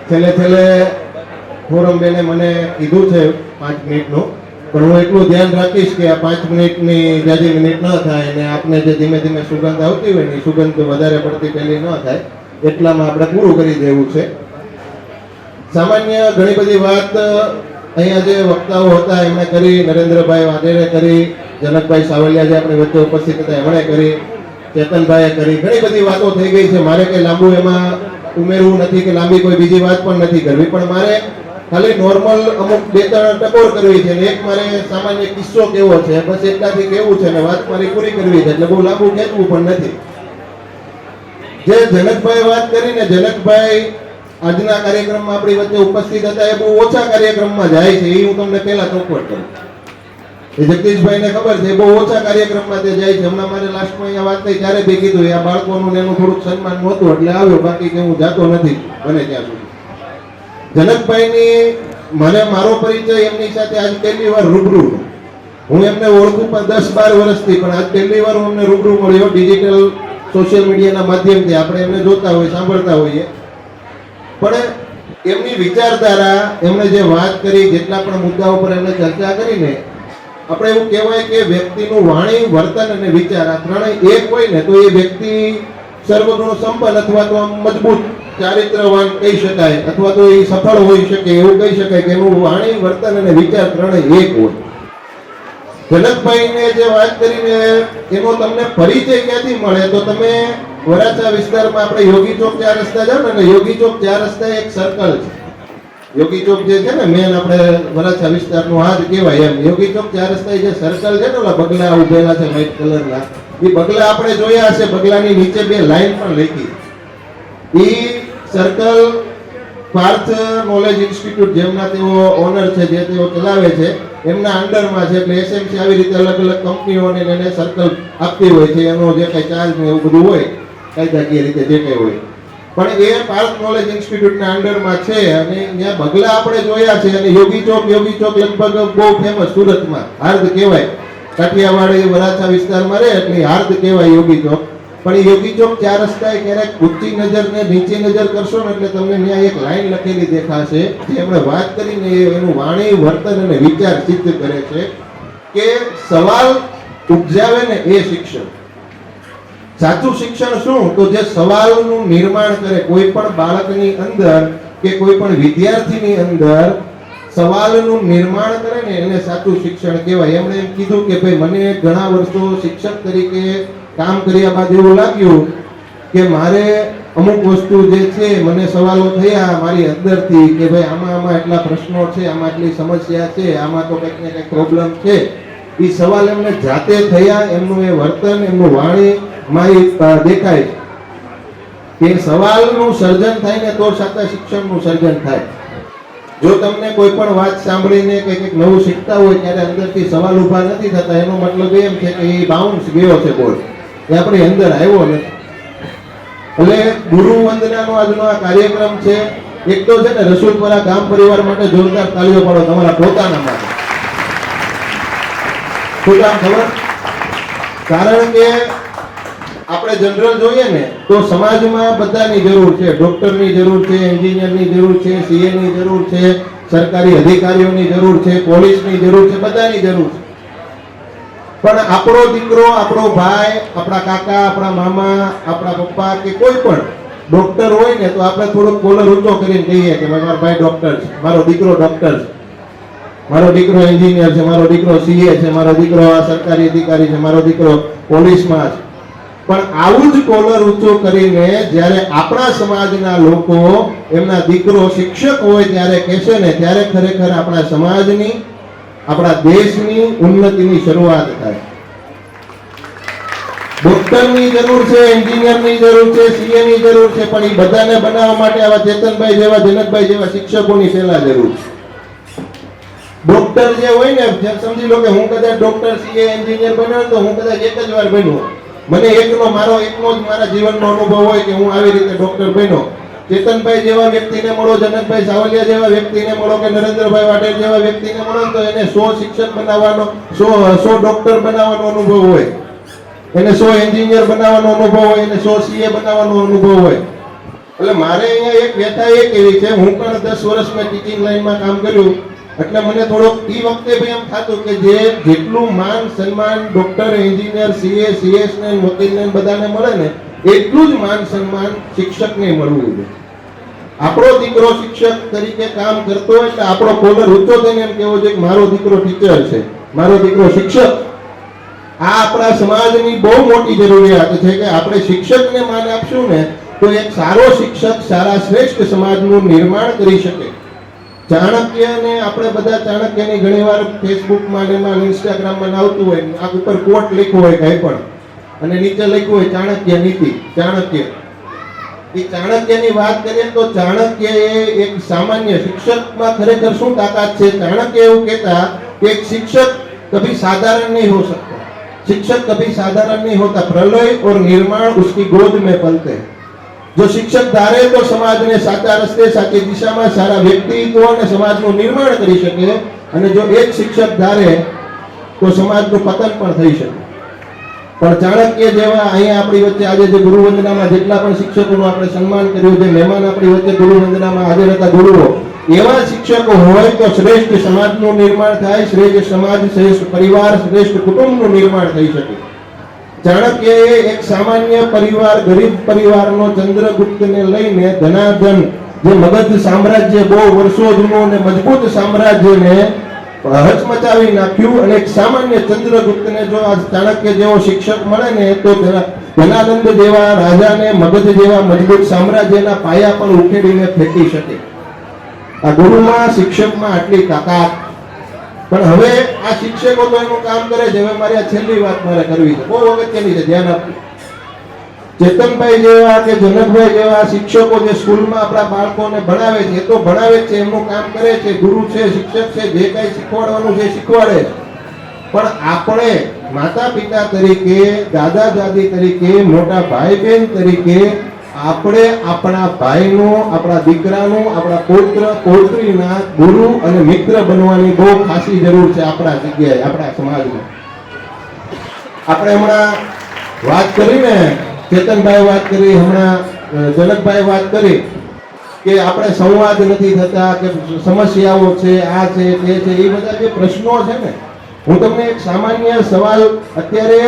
છેલ્લે ફોરમ બેને મને કીધું છે 5 મિનિટનું, પણ હું એટલું ધ્યાન રાખીશ કે આ 5 મિનિટની જાજી મિનિટ ન થાય અને આપને જે ધીમે ધીમે સુગંધ આવતી હોય ને એ સુગંધ વધારે પડતી પહેલી ન થાય એટલામાં આપણે પૂરું કરી દેવું છે. સામાન્ય ઘણી બધી વાત અહીંયા જે વક્તાઓ હતા એમણે કરી, નરેન્દ્રભાઈ વાઘેરે કરી, જનકભાઈ સાવલિયા જે આપણી વચ્ચે ઉપસ્થિત હતા એમણે કરી, ચેતનભાઈએ કરી, ઘણી બધી વાતો થઈ ગઈ છે. મારે કંઈ લાંબુ એમાં ઉમેરવું નથી કે લાંબી કોઈ બીજી વાત પણ નથી કરવી, પણ મારે ખાલી નોર્મલ અમુક 2-3 ટકોર કરવી છે ને એક મારે સામાન્ય કિસ્સો કેવો છે બસ એટલાથી કેવું છે ને વાત મારી પૂરી કરવી છે, એટલે બહુ લાંબુ ખેંચવું પણ નથી. જે જનકભાઈ વાત કરીને, જનકભાઈ આજના કાર્યક્રમમાં આપણી વચ્ચે ઉપસ્થિત હતા એ બહુ ઓછા કાર્યક્રમમાં જાય છે, એ હું તમને પહેલા ચોખવટ કરું. એ જગદીશભાઈને ખબર છે, બહુ ઓછા કાર્યક્રમમાં તે જાય છે. હમણાં મારે લાસ્ટમાં અહીંયા વાત થઈ ત્યારે બી કીધું આ બાળકોનું એનું થોડુંક સન્માન નહોતું એટલે આવ્યો, બાકી કે હું જાતો નથી બને ત્યાં સુધી. જનકભાઈની મારો પરિચય એમની સાથે આજ પહેલી વાર રૂબરૂ, હું એમને ઓળખું પણ 10-12 વર્ષથી, પણ આજ પહેલી વાર હું એમને રૂબરૂ મળ્યો ડિજિટલ સોશિયલ મીડિયાના માધ્યમથી. આપણે એમને જોતા હોય, સાંભળતા હોઈએ, પણ એમની વિચારધારા, એમણે જે વાત કરી, જેટલા પણ મુદ્દાઓ પર એમણે ચર્ચા કરીને, આપણે એવું કહેવાય કે વ્યક્તિનું વાણી, વર્તન અને વિચાર આ ત્રણેય એક હોય ને તો એ વ્યક્તિ સર્વગુણ સંપન્ન અથવા તો મજબૂત ચારિત્રવાન કહી શકાય, અથવા તો એ સફળ હોઈ શકે એવું કહી શકાય કે એનું વાણી, વર્તન અને વિચાર ત્રણેય એક હોય. જનકભાઈને જે વાત કરીને એનો તમને પરિચય ક્યાંથી મળે તો તમે વરાછા વિસ્તારમાં આપણે યોગી ચોક 4 રસ્તા જાવ ને, યોગી ચોક 4 રસ્તા એક સર્કલ છે. યોગી ચોક જે છે ને મેન આપણે વરાછા વિસ્તારનું આ જ કહેવાય એમ. યોગી ચોક 4 રસ્તા જે સર્કલ છે ને ઓલા બગલા ઉભેલા છે વ્હાઈટ કલરના, એ બગલા આપણે જોયા હશે. બગલાની નીચે 2 લાઈન પણ લખી. એ સર્કલ પાર્થ નોલેજ ઇન્સ્ટિટ્યૂટ જેમના તેઓ ઓનર છે, જે તેઓ ચલાવે છે, એમના અંડરમાં છે. એટલે એસએમસી આવી રીતે અલગ અલગ કંપનીઓને એને સર્કલ આપતી હોય છે. એનો જે કંઈ ચાર્જ ને એવું બધું હોય કાયદાકીય રીતે જે કંઈ હોય, પણ એ પાર્થ નોલેજ ઇન્સ્ટિટ્યૂટના અંડરમાં છે. અને ત્યાં બગલા આપણે જોયા છે. અને યોગી ચોક લગભગ બહુ ફેમસ સુરતમાં હાર્દ કહેવાય. કાઠિયાવાડી વરાછા વિસ્તારમાં રહે એટલે હાર્દ કહેવાય યોગી ચોક. પણ એ યોગી ચોક 4 રસ્તાએ ક્યારેક ઊંચી નજર ને નીચી નજર કરશો ને એટલે તમને ત્યાં એક લાઈન લખેલી દેખાશે, જે એમણે વાત કરીને એનું વાણી, વર્તન અને વિચાર સિદ્ધ કરે છે કે સવાલ ઉપજાવે ને એ શિક્ષણ. સાચું શિક્ષણ શું? તો જે સવાલનું નિર્માણ કરે, કોઈ પણ બાળકની અંદર કે કોઈ પણ વિદ્યાર્થીની અંદર સવાલનું નિર્માણ કરે ને એને સાચું શિક્ષણ કહેવાય. એમણે એમ કીધું કે ભાઈ મને ઘણા વર્ષો શિક્ષક તરીકે કામ કર્યા બાદ એવું લાગ્યું કે મારે અમુક વસ્તુ જે છે, મને સવાલો થયા મારી અંદરથી કે ભાઈ આમાં એટલા પ્રશ્નો છે, આમાં એટલી સમસ્યા છે, આમાં તો કંઈક ને કંઈક પ્રોબ્લેમ છે. એ સવાલ એમને જાતે થયા, એમનું એ વર્તન, એમનું વાણી મારી દેખાય કે સવાલનું સર્જન થાય ને તો સાચા શિક્ષણનું સર્જન થાય. જો તમને કોઈ પણ વાત સાંભળીને કંઈક નવું શીખતા હોય ત્યારે અંદરથી સવાલ ઊભા નથી થતા, એનો મતલબ એમ છે કે એ બાઉન્સ ગયો છે બોલ, એ આપણી અંદર આવ્યો નથી. એટલે ગુરુ વંદનાનો આજનો આ કાર્યક્રમ છે. એક તો છે ને રસુલપરા ગામ પરિવાર માટે જોરદાર તાળીઓ પાડો, તમારા પોતાના માટે. શું કામ ખબર? કારણ કે આપણે જનરલ જોઈએ ને તો સમાજમાં બધાની જરૂર છે. ડોક્ટરની જરૂર છે, એન્જિનિયરની જરૂર છે, સીએની જરૂર છે, સરકારી અધિકારીઓની જરૂર છે, પોલીસની જરૂર છે, બધાની જરૂર છે. પણ આપણો દીકરો, આપણો ભાઈ, આપણા કાકા, આપણા મામા, આપણા પપ્પા કે કોઈ પણ ડોક્ટર હોય ને તો આપણે થોડોક કોલર ઊંચો કરીને કહીએ કે મારો ભાઈ ડોક્ટર છે, મારો દીકરો ડોક્ટર છે, મારો દીકરો એન્જિનિયર છે, મારો દીકરો સીએ છે, મારો દીકરો સરકારી અધિકારી છે, મારો દીકરો પોલીસમાં છે. પણ આવું જ કોલર ઊંચો કરીને જ્યારે આપણા સમાજના લોકો એમના દીકરો શિક્ષક હોય ત્યારે કહેશે ને, ત્યારે ખરેખર આપણા સમાજની, આપણા દેશની ઉન્નતિની શરૂઆત થાય. ડોક્ટરની જરૂર છે, એન્જિનિયરની જરૂર છે, સીએની જરૂર છે, પણ એ બધાને બનાવવા માટે આવા ચેતનભાઈ જેવા, જનકભાઈ જેવા શિક્ષકોની પહેલા જરૂર છે. ડોક્ટર જે હોય ને, સમજી લો કે હું કદાચ ડોક્ટર, સીએ, એન્જિનિયર બન્યો તો હું કદાચ એક જ વાર બન્યો. મને મારો એકનો જ મારા જીવનનો અનુભવ હોય કે હું આવી રીતે ડોક્ટર બન્યો. ચેતનભાઈ જેવા વ્યક્તિને મળો, જનકભાઈ સાવલિયા જેવા વ્યક્તિને મળો કે નરેન્દ્રભાઈ વાઢેર જેવા વ્યક્તિને મળો તો એને 100 શિક્ષક બનાવવાનો, 100 ડોક્ટર બનાવવાનો અનુભવ હોય. એને 100 એન્જિનિયર બનાવવાનો અનુભવ હોય, એને 100 સીએ બનાવવાનો અનુભવ હોય. એટલે મારે અહીંયા એક વ્યથા એક એવી છે, હું પણ 10 વર્ષ મેં ટીચિંગ લાઈનમાં કામ કર્યું, એટલે મને થોડોક એ વખતે ભાઈ એમ થતું કે જે જેટલું માન સન્માન ડોક્ટર, એન્જિનિયર, સીએ, સીએસ ને વકીલને બધાને મળે ને, એટલું જ માન સન્માન શિક્ષકને મળવું જોઈએ. આપણો દીકરો શિક્ષક તરીકે કામ કરતો હોય એટલે આપણો કોલર ઊંચો થઈને એમ કહેવો જોઈએ કે મારો દીકરો ટીચર છે, મારો દીકરો શિક્ષક. આ આપણા સમાજની બહુ મોટી જરૂરિયાત છે કે આપણે શિક્ષકને માન આપશું ને તો એક સારો શિક્ષક સારા શ્રેષ્ઠ સમાજનું નિર્માણ કરી શકે. ચાણક્યને આપણે બધા ચાણક્યની ઘણીવાર ફેસબુકમાં ને એમાં ઇન્સ્ટાગ્રામમાં આવતું હોય, આ ઉપર કોટ લખ્યો હોય કંઈ પણ, અને નીચે લખ્યું હોય ચાણક્ય નીતિ, ચાણક્ય. એ ચાણક્યની વાત કરીએ તો ચાણક્ય એ એક સામાન્ય શિક્ષકમાં ખરેખર શું તાકાત છે? ચાણક્ય એવું કહેતા કે એક શિક્ષક કભી સાધાरण नहीं हो सकता, शिक्षक कभी साधारण नहीं होता, प्रलय और निर्माण उसकी गोद में पलते हैं. जो शिक्षक ધારે તો સમાજને સાચા રસ્તે, સાચી દિશામાં, સારા વ્યક્તિત્વ અને સમાજનું નિર્માણ કરી શકે, અને જો એક શિક્ષક ધારે તો સમાજનું પતન પણ થઈ શકે. પણ ચાણક્ય જેવા અહીંયા આપણી વચ્ચે આજે જે ગુરુવંદનામાં જેટલા પણ શિક્ષકોનું આપણે સન્માન કર્યું, જે મહેમાન આપણી વચ્ચે ગુરુવંદનામાં હાજર હતા ગુરુઓ, એવા શિક્ષકો હોય તો શ્રેષ્ઠ સમાજનું નિર્માણ થાય, શ્રેષ્ઠ સમાજ, શ્રેષ્ઠ પરિવાર, શ્રેષ્ઠ કુટુંબનું નિર્માણ થઈ શકે. ચાણક્યએ એક સામાન્ય પરિવાર, ગરીબ પરિવારનો ચંદ્રગુપ્તને લઈને ધનાધન જે મગધ સામ્રાજ્ય બહુ વર્ષો જૂનું અને મજબૂત સામ્રાજ્યને હચમચાવી નાખ્યું, અને એક સામાન્ય ચંદ્રગુપ્તને જો આ ચાણક્ય જેવો શિક્ષક મળે ને તો ધનાનંદ જેવા રાજાને, મગધ જેવા મજબૂત સામ્રાજ્યના પાયા પણ ઉખેડીને ફેંકી શકે. આ ગુરુમાં, શિક્ષકમાં આટલી તાકાત. પણ હવે આ શિક્ષકો તો એનું કામ કરે છે. હવે મારી આ છેલ્લી વાત મારે કરવી છે, બહુ અગત્યની છે, ધ્યાન આપવું. ચેતનભાઈ જેવા કે જનકભાઈ જેવા શિક્ષકો જે સ્કૂલમાં આપણા બાળકોને ભણાવે છે, એ તો ભણાવે જ છે, એમનું કામ કરે છે, ગુરુ છે, શિક્ષક છે, જે કાંઈ શીખવાડવાનું છે શીખવાડે છે. પણ આપણે માતા પિતા તરીકે, દાદા દાદી તરીકે, મોટા ભાઈ બહેન તરીકે આપણે આપણા ભાઈનું, આપણા દીકરાનું, આપણા પુત્ર પૌત્રીના ગુરુ અને મિત્ર બનવાની બહુ ખાસી જરૂર છે આપણા જગ્યાએ, આપણા સમાજમાં. આપણે હમણાં વાત કરીને, ચેતનભાઈ વાત કરી, હમણાં જનકભાઈ વાત કરી કે આપણે સંવાદ નથી થતા, કે સમસ્યાઓ છે, આ છે, તે છે, એ બધા જે પ્રશ્નો છે ને, હું તમને એક સામાન્ય સવાલ, અત્યારે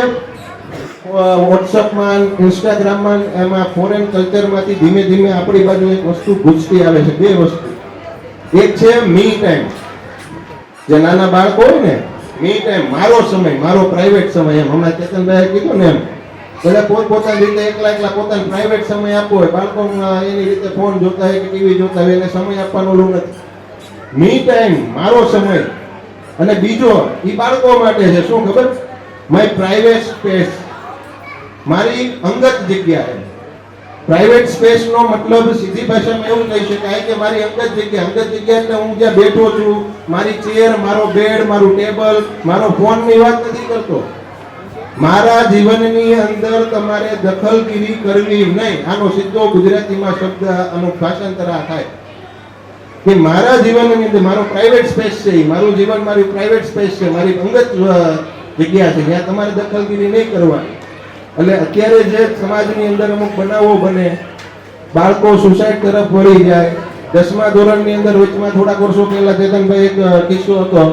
વોટ્સઅપમાં, ઇન્સ્ટાગ્રામમાં, એમાં ફોરેન કલ્ચરમાંથી ધીમે ધીમે આપણી બાજુ એક વસ્તુ ઘૂસતી આવે છે. બે વસ્તુ. એક છે મી ટાઈમ, જે નાના બાળકો હોય ને, મી ટાઈમ, મારો સમય, મારો પ્રાઇવેટ સમય. એમ હમણાં ચેતનભાઈએ કીધું ને, એમ બધા પોતપોતાની રીતે એકલા પોતાનો પ્રાઇવેટ સમય આપવો હોય, બાળકો એની રીતે ફોન જોતા હોય કે ટીવી જોતા હોય, એને સમય આપવાનો નથી. મી ટાઈમ, મારો સમય. અને બીજો એ બાળકો માટે છે, શું ખબર? માય પ્રાઇવેટ સ્પેસ, મારી અંગત જગ્યા. પ્રાઇવેટ સ્પેસ નો મતલબ સીધી ભાષામાં એવું કહી શકાય કે મારી અંગત જગ્યા. અંગત જગ્યા એટલે હું જ્યાં બેઠો છું, મારી ચેર, મારો બેડ, મારું ટેબલ, મારો ફોન ની વાત નથી કરતો. મારા જીવનની અંદર તમારે દખલગીરી કરવી નહીં. આનો સીધો ગુજરાતીમાં શબ્દ, આનું ભાષાંતર થાય કે મારા જીવનની અંદર મારો પ્રાઇવેટ સ્પેસ છે, મારું જીવન મારી પ્રાઇવેટ સ્પેસ છે, મારી અંગત જગ્યા છે, જ્યાં તમારે દખલગીરી નહીં કરવાની. એટલે અત્યારે જે સમાજની અંદર અમુક બનાવો બને, બાળકો સુસાઇડ તરફ વળી જાય. 10મા ધોરણની અંદર વચમાં થોડાક વર્ષો પહેલા ચેતનભાઈ એક કિસ્સો હતો,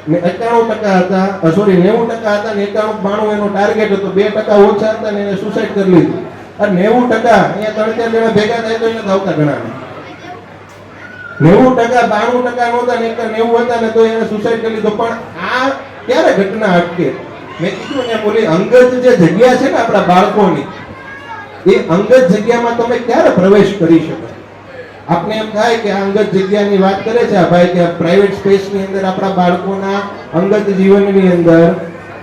91% હતા, સોરી 90% હતા ને 91-92 એનો ટાર્ગેટ હતો. 2% ઓછા હતા ને એને સુસાઇડ કરી લીધું. અને 90% અહીંયા 3-4 જણા ભેગા થાય તો એને આવતા ઘણા. 90% 92% નહોતા ને 90 હતા ને તો એને સુસાઇડ કરી લીધો. પણ આ ક્યારે ઘટના અટકે? મેં કીધું ને, બોલી અંગત જે જગ્યા છે ને આપણા બાળકોની, એ અંગત જગ્યામાં તમે ક્યારે પ્રવેશ કરી શકો? આપને એમ થાય કે આ અંગત જગ્યાની વાત કરે છે આ ભાઈ, કે પ્રાઇવેટ સ્પેસની અંદર આપણા બાળકોના અંગત જીવનની અંદર,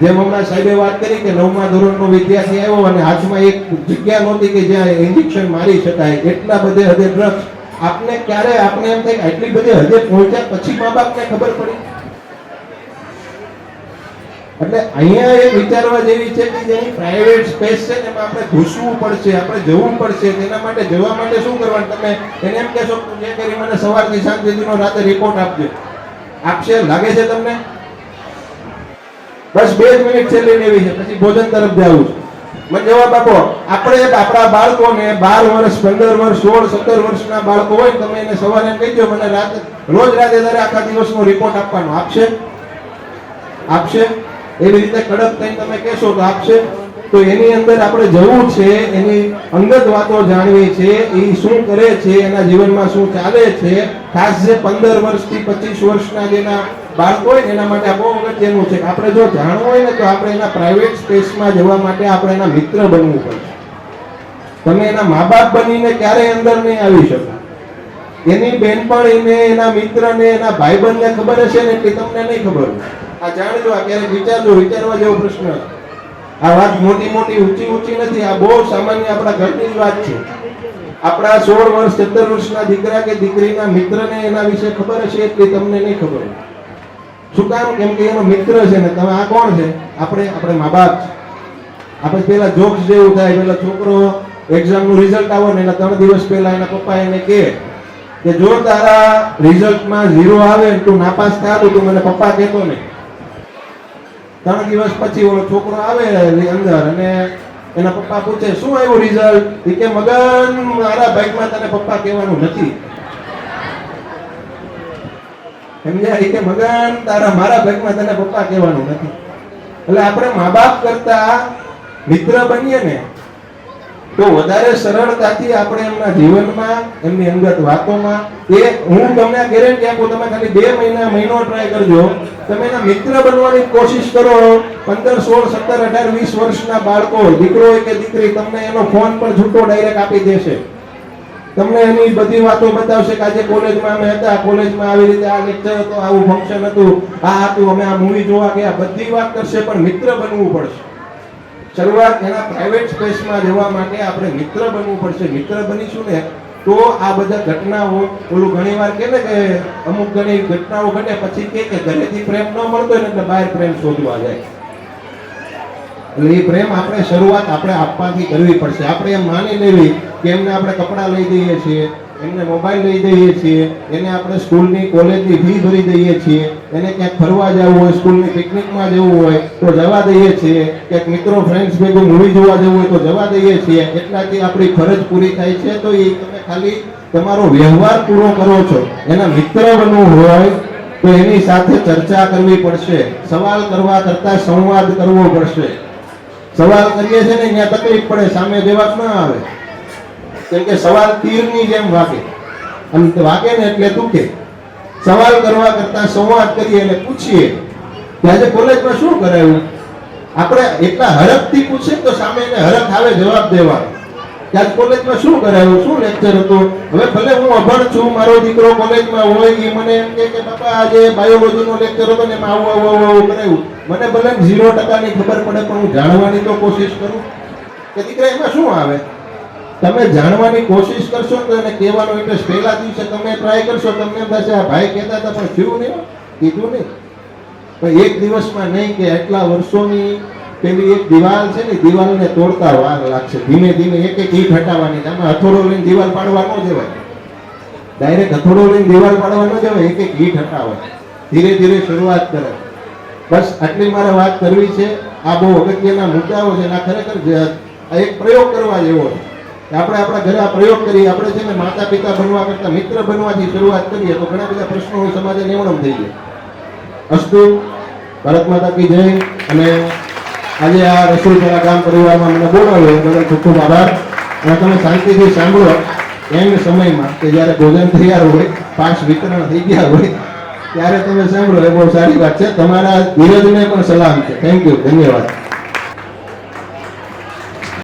જેમ હમણાં સાહેબે વાત કરી કે 9મા ધોરણનો વિદ્યાર્થી આવ્યો અને હાથમાં એક જગ્યા નહોતી કે જ્યાં ઇન્જેક્શન મારી શકાય, એટલા બધે હદે ડ્રગ્સ. આપને ક્યારે આપને એમ થાય કે આટલી બધી હદે પહોંચ્યા પછી મા બાપને ખબર પડી? એટલે અહીંયા એક વિચારવા જેવી છે કે જેની પ્રાઇવેટ સ્પેસ છે ને એમાં આપણે ઘૂસવું પડશે, આપણે જવું પડશે. તેના માટે જવા માટે શું કરવાનું? તમે એને એમ કહેશો કે જે કરી મને સવારથી સાંજ સુધીનો રાતે રિપોર્ટ આપજો. આપશે? લાગે છે તમને? બસ 2 જ મિનિટ છેલ્લી લેવી છે, પછી ભોજન તરફ જવું છે. મને જવાબ આપો. આપણે આપણા બાળકોને 12 વર્ષ 15 વર્ષ 16 17 વર્ષના બાળકો હોય, તમે એને સવારે એમ કહી દો મને રોજ રાતે તારે આખા દિવસનો રિપોર્ટ આપવાનો, આપશે? એવી રીતે કડક થઈને તમે કહેશો તો આપશે? તો એની અંદર આપણે જવું છે, એની અંગત વાતો જાણવી છે, એ શું કરે છે, એના જીવનમાં શું ચાલે છે. ખાસ જે 15 વર્ષથી 25 વર્ષના જેના બાળકો હોય એના માટે બહુ અગત્યનું છે. આપણે જો જાણવું હોય ને તો આપણે એના પ્રાઇવેટ સ્પેસમાં જવા માટે આપણે એના મિત્ર બનવું પડશે. તમે એના મા બાપ બનીને ક્યારેય અંદર નહીં આવી શકો. એની બેનપણીને, એના મિત્રને, એના ભાઈબંધને ખબર હશે ને એટલી તમને નહીં ખબર. આ જાણજો, આ ક્યારેક વિચારવા જેવો પ્રશ્ન. આ વાત મોટી ઊંચી નથી. આ બહુ સામાન્ય આપણા ઘરની જ વાત છે. આપણા 16 વર્ષ 17 વર્ષના દીકરા કે દીકરીના મિત્રને એના વિશે ખબર હશે એટલી તમને નહીં ખબર. શું કામ? કેમ કે એનો મિત્ર છે ને. તમે આ કોણ છે? આપણે મા બાપ. આપણે પેલા જોક્સ જેવું થાય, પેલા છોકરો એક્ઝામનું રિઝલ્ટ આવે ને એના 3 દિવસ પહેલા એના પપ્પા એને કહે કે જો તારા રિઝલ્ટમાં 0 આવે ને તું નાપાસ થા તો તું મને પપ્પા કહેતો નહીં. 3 દિવસ પછી ઓલો છોકરો આવે અંદર અને એના પપ્પા પૂછે શું આવ્યું રિઝલ્ટ? એ કે મગન મારા ભાગમાં તને પપ્પા કહેવાનું નથી. સમજ્યા? એ કે મગન મારા ભાગમાં તને પપ્પા કહેવાનું નથી. એટલે આપણે મા બાપ કરતા મિત્ર બનીએ ને તો વધારે સરળતાથી આપણે એમના જીવનમાં, એમની અંગત વાતોમાં, હું તમને ગેરંટી આપું, તમે ખાલી 2 મહિનો ટ્રાય કરજો. તમે એના મિત્ર બનવાની કોશિશ કરો. 15 16 17 18 20 વર્ષના બાળકો, દીકરો હોય કે દીકરી, તમને એનો ફોન પર છૂટો ડાયરેક્ટ આપી દેશે. તમને એની બધી વાતો બતાવશે કે આજે કોલેજમાં અમે હતા, કોલેજમાં આવી રીતે આ લેક્ચર હતો, આવું ફંક્શન હતું, આ હતું, અમે આ મૂવી જોવા ગયા, બધી વાત કરશે. પણ મિત્ર બનવું પડશે. શરૂઆત એના પ્રાઇવેટ સ્પેસમાં જવા માટે આપણે મિત્ર બનવું પડશે. મિત્ર બનીશું ને તો આ બધા ઘટનાઓ, ઓલું ઘણીવાર કહે ને કે અમુક ઘણી ઘટનાઓ ઘટે પછી કે ઘરેથી પ્રેમ ન મળતો હોય ને એટલે બહાર પ્રેમ શોધવા જાય. એટલે એ પ્રેમ આપણે શરૂઆત આપણે આપવાથી કરવી પડશે. આપણે એમ માની લેવી કે એમને આપણે કપડાં લઈ દઈએ છીએ, એમને મોબાઈલ લઈ દઈએ છીએ, એને આપણે સ્કૂલની કોલેજની ફી ભરી દઈએ છીએ, એને ક્યાંક ફરવા જવું હોય, સ્કૂલની પિકનિકમાં જવું હોય તો જવા દઈએ છીએ, ક્યાંક મિત્રો ફ્રેન્ડ્સ ભેગું મૂવી જોવા જવું હોય તો જવા દઈએ છીએ. એટલાથી આપણી ફરજ પૂરી થાય છે. તો એ તમે ખાલી તમારો વ્યવહાર પૂરો કરો છો. એના મિત્ર બનવું હોય તો એની સાથે ચર્ચા કરવી પડશે. સવાલ કરવા કરતા સંવાદ કરવો પડશે. સવાલ કરીએ છે ને ત્યાં તકલીફ પડે, સામે જવાબ ના આવે. કેમ કે સવાલ તીરની જેમ વાગે, અને વાગે ને એટલે દુખે. સવાલ કરવા કરતા સંવાદ કરીએ એટલે પૂછીએ કે આજે કોલેજમાં શું કરાયું. આપણે એટલા હરખથી પૂછીએ તો સામે એને હરખ આવે જવાબ દેવા કે આજ કોલેજમાં શું કરાયું, શું લેક્ચર હતું. હવે ભલે હું અભણ છું, મારો દીકરો કોલેજમાં હોય, એ મને એમ કે બાપા આજે બાયોલોજીનો લેક્ચર હતો ને એમાં આવું કરાયું. મને ભલે 0% ખબર પડે પણ હું જાણવાની તો કોશિશ કરું કે દીકરા એમાં શું આવે. તમે જાણવાની કોશિશ કરશો તો એને કહેવાનો ઇન્ટરેસ્ટ. પહેલા દિવસે તમે ટ્રાય કરશો, તમને એમ થશે આ ભાઈ કહેતા હતા પણ થયું નહીં, કીધું નહીં. પણ એક દિવસમાં નહીં કે એટલા વર્ષોની પેલી એક દિવાલ છે ને, દિવાલને તોડતા વાર લાગશે. ધીમે ધીમે એક ઈંટ હટાવવાની. આમાં હથોડો લઈને દિવાલ પાડવા ન જવાય. ડાયરેક્ટ હથોડો લઈને દિવાલ પાડવા ન જવાય. એક ઈંટ હટાવે, ધીરે ધીરે શરૂઆત કરે. બસ આટલી મારે વાત કરવી છે. આ બહુ અગત્યના મુદ્દાઓ છે. આ ખરેખર એક પ્રયોગ કરવા જેવો છે. આપણે આપણા ઘરે આ પ્રયોગ કરીએ. આપણે છે ને માતા પિતા બનવા કરતા મિત્ર બનવાથી શરૂઆત કરીએ તો ઘણા બધા પ્રશ્નો સમાજે નિવડમ થઈ જાય. અસ્તુ. ભારત માતા કી જય. અને આજે આ રસોઈપરા ગામ પરિવારમાં મને બોલાવ્યો એ બદલ ખૂબ ખૂબ આભાર. અને તમે શાંતિથી સાંભળો એમ સમયમાં કે જ્યારે ભોજન તૈયાર હોય, પાસ વિતરણ થઈ ગયા હોય ત્યારે તમે સાંભળો એ બહુ સારી વાત છે. તમારા ધીરજને પણ સલામ છે. થેન્ક યુ, ધન્યવાદ.